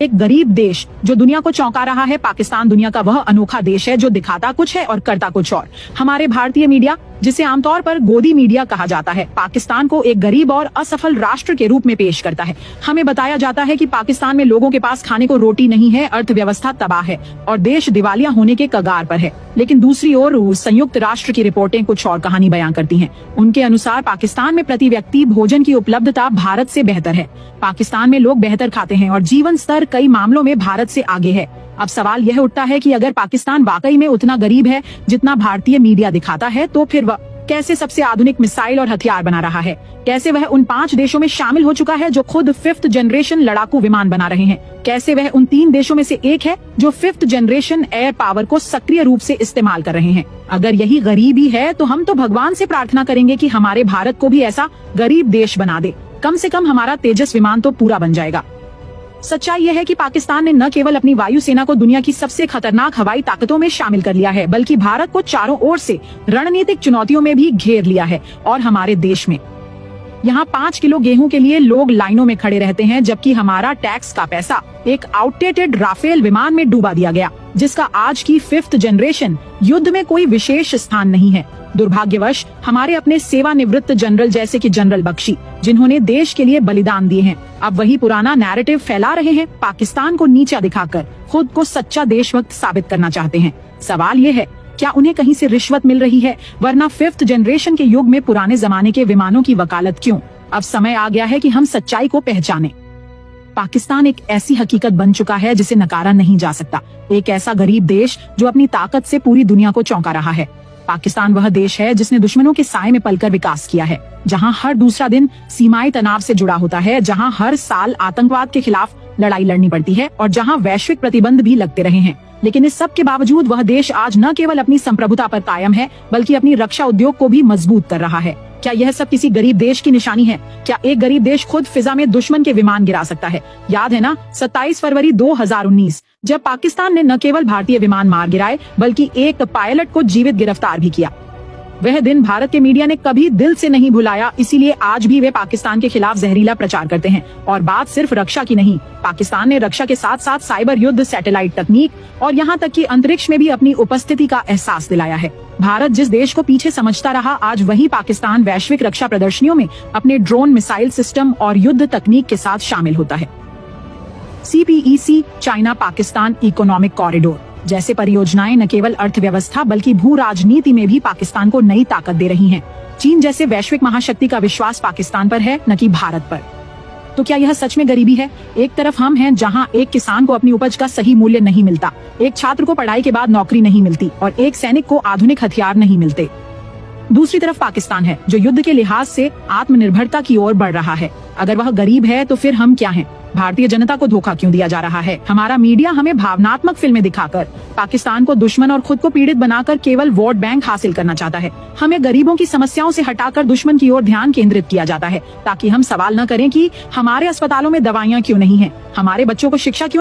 एक गरीब देश जो दुनिया को चौंका रहा है, पाकिस्तान दुनिया का वह अनोखा देश है जो दिखाता कुछ है और करता कुछ और। हमारे भारतीय मीडिया, जिसे आमतौर पर गोदी मीडिया कहा जाता है, पाकिस्तान को एक गरीब और असफल राष्ट्र के रूप में पेश करता है। हमें बताया जाता है कि पाकिस्तान में लोगों के पास खाने को रोटी नहीं है, अर्थव्यवस्था तबाह है और देश दिवालिया होने के कगार पर है। लेकिन दूसरी ओर संयुक्त राष्ट्र की रिपोर्टें कुछ और कहानी बयां करती हैं। उनके अनुसार पाकिस्तान में प्रति व्यक्ति भोजन की उपलब्धता भारत से बेहतर है। पाकिस्तान में लोग बेहतर खाते हैं और जीवन स्तर कई मामलों में भारत से आगे है। अब सवाल यह उठता है कि अगर पाकिस्तान वाकई में उतना गरीब है जितना भारतीय मीडिया दिखाता है, तो फिर वह कैसे सबसे आधुनिक मिसाइल और हथियार बना रहा है? कैसे वह उन 5 देशों में शामिल हो चुका है जो खुद 5th जनरेशन लड़ाकू विमान बना रहे हैं? कैसे वह उन 3 देशों में से एक है जो 5th जनरेशन एयर पावर को सक्रिय रूप से इस्तेमाल कर रहे हैं? अगर यही गरीबी है तो हम तो भगवान से प्रार्थना करेंगे कि हमारे भारत को भी ऐसा गरीब देश बना दे। कम से कम हमारा तेजस विमान तो पूरा बन जाएगा। सच्चाई यह है कि पाकिस्तान ने न केवल अपनी वायुसेना को दुनिया की सबसे खतरनाक हवाई ताकतों में शामिल कर लिया है, बल्कि भारत को चारों ओर से रणनीतिक चुनौतियों में भी घेर लिया है। और हमारे देश में यहाँ 5 किलो गेहूं के लिए लोग लाइनों में खड़े रहते हैं, जबकि हमारा टैक्स का पैसा एक आउटडेटेड राफेल विमान में डूबा दिया गया, जिसका आज की 5th जनरेशन युद्ध में कोई विशेष स्थान नहीं है। दुर्भाग्यवश हमारे अपने सेवानिवृत्त जनरल जैसे कि जनरल बख्शी, जिन्होंने देश के लिए बलिदान दिए हैं, अब वही पुराना नैरेटिव फैला रहे हैं। पाकिस्तान को नीचा दिखाकर खुद को सच्चा देशभक्त साबित करना चाहते हैं। सवाल ये है, क्या उन्हें कहीं से रिश्वत मिल रही है? वरना 5th जनरेशन के युग में पुराने जमाने के विमानों की वकालत क्यों? अब समय आ गया है कि हम सच्चाई को पहचानें। पाकिस्तान एक ऐसी हकीकत बन चुका है जिसे नकारा नहीं जा सकता। एक ऐसा गरीब देश जो अपनी ताकत से पूरी दुनिया को चौंका रहा है। पाकिस्तान वह देश है जिसने दुश्मनों के साए में पलकर विकास किया है, जहां हर दूसरा दिन सीमाई तनाव से जुड़ा होता है, जहां हर साल आतंकवाद के खिलाफ लड़ाई लड़नी पड़ती है और जहां वैश्विक प्रतिबंध भी लगते रहे हैं। लेकिन इस सब के बावजूद वह देश आज न केवल अपनी संप्रभुता पर कायम है, बल्कि अपनी रक्षा उद्योग को भी मजबूत कर रहा है। क्या यह सब किसी गरीब देश की निशानी है? क्या एक गरीब देश खुद फिजा में दुश्मन के विमान गिरा सकता है? याद है ना 27 फरवरी 2019, जब पाकिस्तान ने न केवल भारतीय विमान मार गिराए, बल्कि एक पायलट को जीवित गिरफ्तार भी किया। वह दिन भारत के मीडिया ने कभी दिल से नहीं भुलाया, इसीलिए आज भी वे पाकिस्तान के खिलाफ जहरीला प्रचार करते हैं। और बात सिर्फ रक्षा की नहीं, पाकिस्तान ने रक्षा के साथ साथ साइबर युद्ध, सैटेलाइट तकनीक और यहाँ तक कि अंतरिक्ष में भी अपनी उपस्थिति का एहसास दिलाया है। भारत जिस देश को पीछे समझता रहा, आज वही पाकिस्तान वैश्विक रक्षा प्रदर्शनियों में अपने ड्रोन, मिसाइल सिस्टम और युद्ध तकनीक के साथ शामिल होता है। CPEC, China Pakistan economic corridor जैसे परियोजनाएं न केवल अर्थव्यवस्था बल्कि भू राजनीति में भी पाकिस्तान को नई ताकत दे रही हैं। चीन जैसे वैश्विक महाशक्ति का विश्वास पाकिस्तान पर है, न कि भारत पर। तो क्या यह सच में गरीबी है? एक तरफ हम हैं जहां एक किसान को अपनी उपज का सही मूल्य नहीं मिलता, एक छात्र को पढ़ाई के बाद नौकरी नहीं मिलती और एक सैनिक को आधुनिक हथियार नहीं मिलते। दूसरी तरफ पाकिस्तान है जो युद्ध के लिहाज से आत्मनिर्भरता की ओर बढ़ रहा है। अगर वह गरीब है तो फिर हम क्या हैं? भारतीय जनता को धोखा क्यों दिया जा रहा है? हमारा मीडिया हमें भावनात्मक फिल्में दिखाकर पाकिस्तान को दुश्मन और खुद को पीड़ित बनाकर केवल वोट बैंक हासिल करना चाहता है। हमें गरीबों की समस्याओं से हटाकर दुश्मन की ओर ध्यान केंद्रित किया जाता है, ताकि हम सवाल न करें कि हमारे अस्पतालों में दवाइयाँ क्यों नहीं है, हमारे बच्चों को शिक्षा क्यों